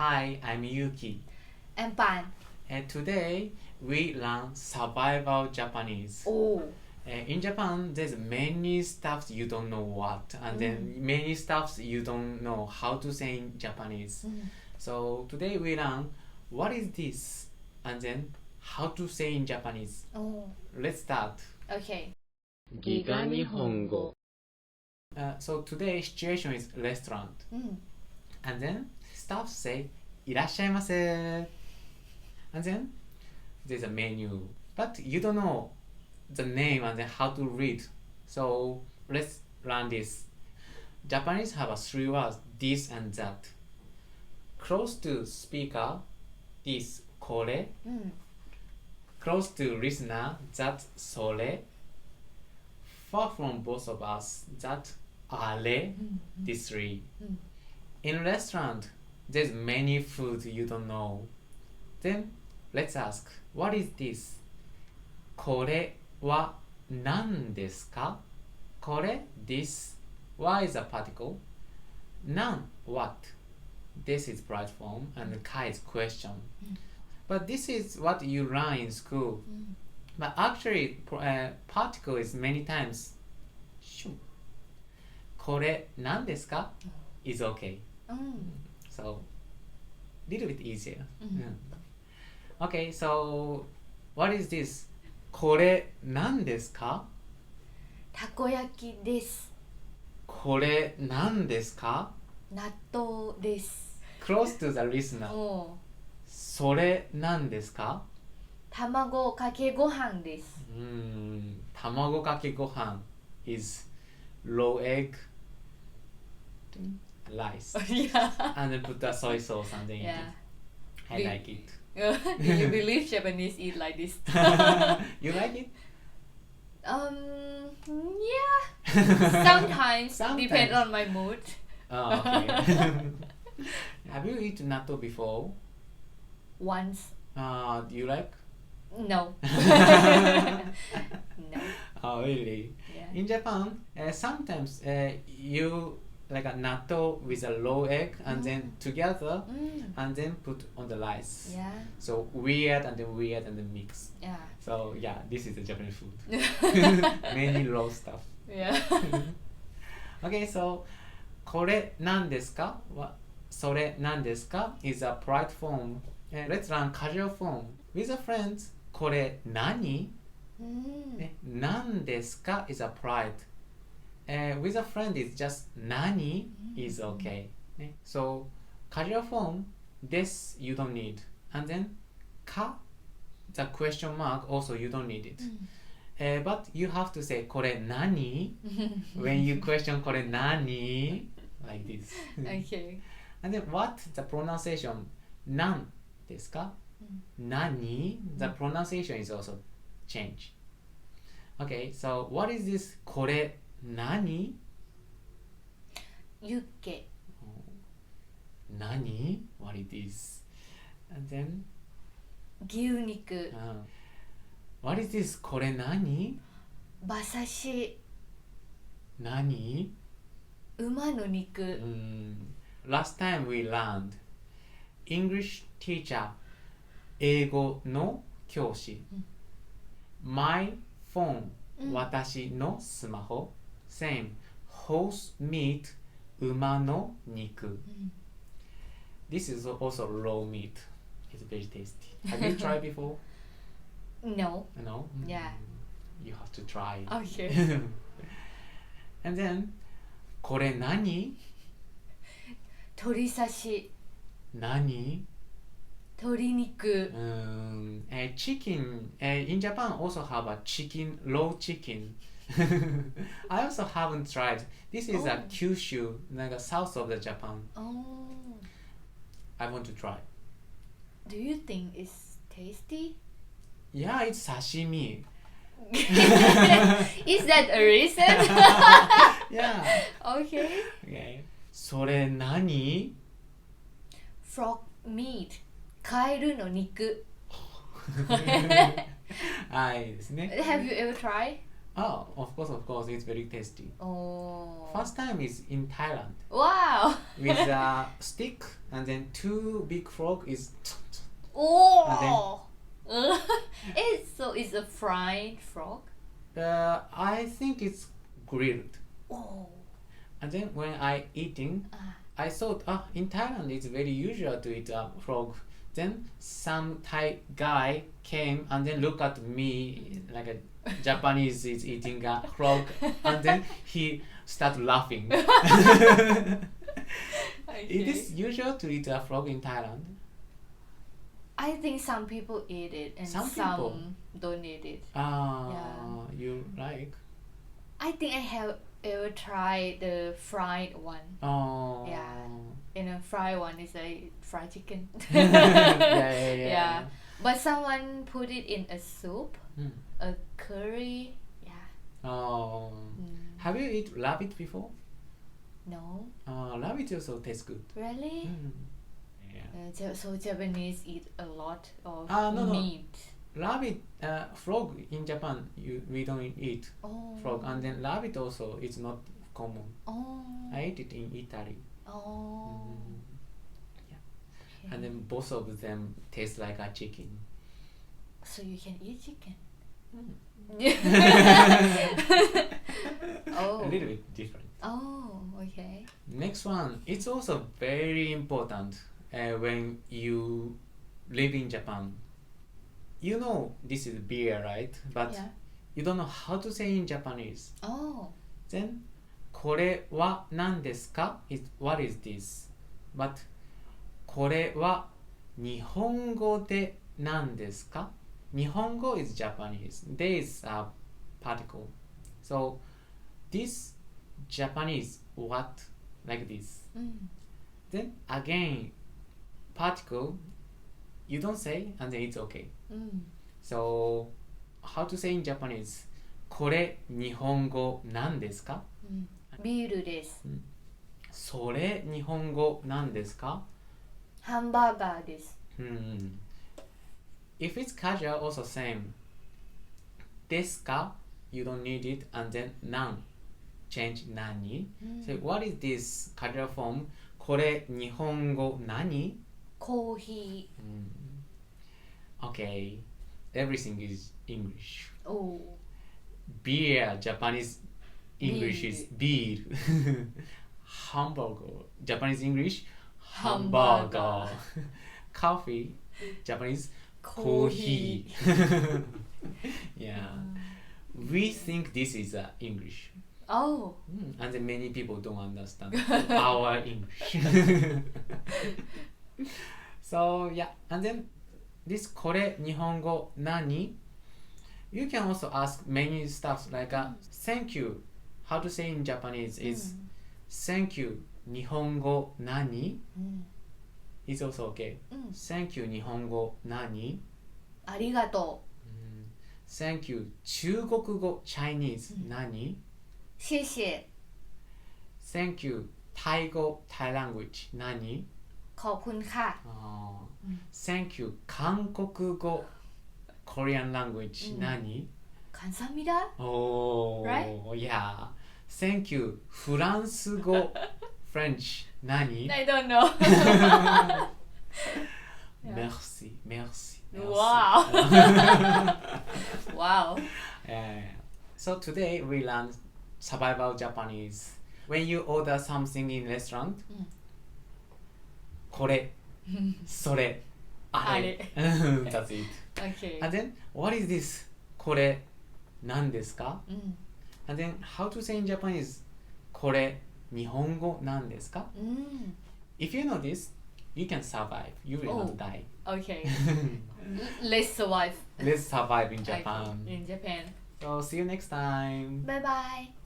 Hi, I'm Yuki. And Pan. And today we learn survival Japanese. Oh. In Japan, there's many stuff you don't know what, and then many stuff you don't know how to say in Japanese. So today we learn what is this, and then how to say in Japanese. Oh. Let's start. Okay. ギガ日本語 So today's situation is restaurant, and then staff say いらっしゃいませ, and then there's a menu, but you don't know the name and then how to read. So let's learn this. Japanese have a three words, this and that. Close to speaker, this これ. Close to listener, that それ. Far from both of us, that あれ, these three. In restaurant, there's many food you don't know. Then let's ask, what is this? これは何ですか? これ this. Why is a particle? 何 what? This is polite form and か is question. But this is what you learn in school. But actually, particle is many times これ何ですか? is okay. So, little bit easier. Okay, so what is this? これ何ですか? たこ焼きです。これ何ですか? 納豆です。 Close to the listener. おそれ何ですか? 卵かけご飯です。卵かけご飯 is raw egg, rice, Yeah. and then put the soy sauce and then eat Yeah. it. I like it. Do you believe Japanese eat like this? You like it? Yeah. Sometimes. Depend on my mood. Oh, okay. Have you eaten natto before? Once. Do you like? No. No. Oh, really? Yeah. In Japan, sometimes you like a natto with a raw egg and then together and then put on the rice. Yeah. So weird and then mix. Yeah. So yeah, this is the Japanese food. Many raw stuff. Yeah. Okay, so これ何ですか? それ何ですか? is a polite form. Let's learn casual form. With a friend, これ何? 何ですか is a polite. With a friend is just 何 is okay. So casual form, this you don't need. And then か the question mark also you don't need it. But you have to say これ何 when you question これ何 like this. Okay. And then what the pronunciation 何ですか? 何 the pronunciation is also change. Okay, so what is this これ何? ユッケ。何 what it is? And then 牛肉。what is this これ何? 馬刺し。何? 馬の肉。Last time we learned English teacher 英語の教師 My phone 私のスマホ Same horse meat 馬の肉 This is also raw meat. It's very tasty. Have you tried before? No. No? Yeah. You have to try. Okay. And then これ何? 鶏刺し。何? 鶏肉。Chicken. In Japan also have a chicken, raw chicken. I also haven't tried. This is a Kyushu, like south of the Japan. Oh. I want to try. Do you think it's tasty? Yeah, it's sashimi. Is that a reason? Yeah. Okay. Okay. それ何? Frog meat. カエルの肉。はいですね。Have you ever tried? Oh, of course, it's very tasty. Oh. First time is in Thailand Wow. with a stick and then two big frog is. Oh. It's a fried frog. I think it's grilled. Oh. And then when I eating, I thought, in Thailand it's very usual to eat a frog. Then some Thai guy came and then looked at me like a Japanese is eating a frog, and then he started laughing. It is usual to eat a frog in Thailand. I think some people eat it and Some some people. don't eat it. You like? I think I have ever tried the fried one. Oh. Yeah. Fried one is like fried chicken. Yeah. But someone put it in a soup, Mm. a curry. Yeah. Oh. Have you eaten rabbit before? No. Rabbit also tastes good. Really? Yeah. So Japanese eat a lot of No. meat. Rabbit, frog in Japan, we don't eat Oh. frog, and then rabbit also is not common. Oh. I ate it in Italy. Oh. Yeah. And then both of them taste like a chicken. So you can eat chicken. A Oh. little bit different. Oh. Okay. Next one, it's also very important when you live in Japan. You know this is beer, right? But Yeah. you don't know how to say in Japanese. Oh. Then, これは何ですか? What is this? But これは日本語で何ですか? 日本語 is Japanese. There is a particle. So this Japanese what like this. Then again particle you don't say and then it's okay. So how to say in Japanese? これ日本語何ですか? ビールです。それ日本語何ですか? ハンバーガーです。If it's casual, also same. ですか? You don't need it, and then 何 change 何 So what is this casual form? これ日本語何? コーヒ Okay, everything is English. ー。お Beer, Japanese English is beer. Hamburger, Japanese English hamburger. Coffee, Japanese coffee. Yeah. We think this is English. Oh. And then many people don't understand our English. So yeah, and then this これ日本語何? You can also ask many stuff like thank you. How to say in Japanese is thank you 日本語何? It's also okay. Thank you 日本語何? ありがと Thank you 中国語 Chinese 何? う。谢谢。 Thank you タイ語 Thai language 何? ขอบคุณค่ะ Thank you 韓国語 Korean language 何? 감사합니다 Oh, Right? yeah. Thank you フランス語 French 何? I don't know. Merci, merci. Wow. Wow. So today we learned survival Japanese. When you order something in restaurant, これ、それ、あれ。That's it. Okay. And then, what is this? これ、何ですか? And then, how to say in Japanese? これ、日本語何ですか? If you know this, you can survive. You will not die. Okay. Let's survive. Let's survive in Japan. In Japan. So, see you next time. Bye bye.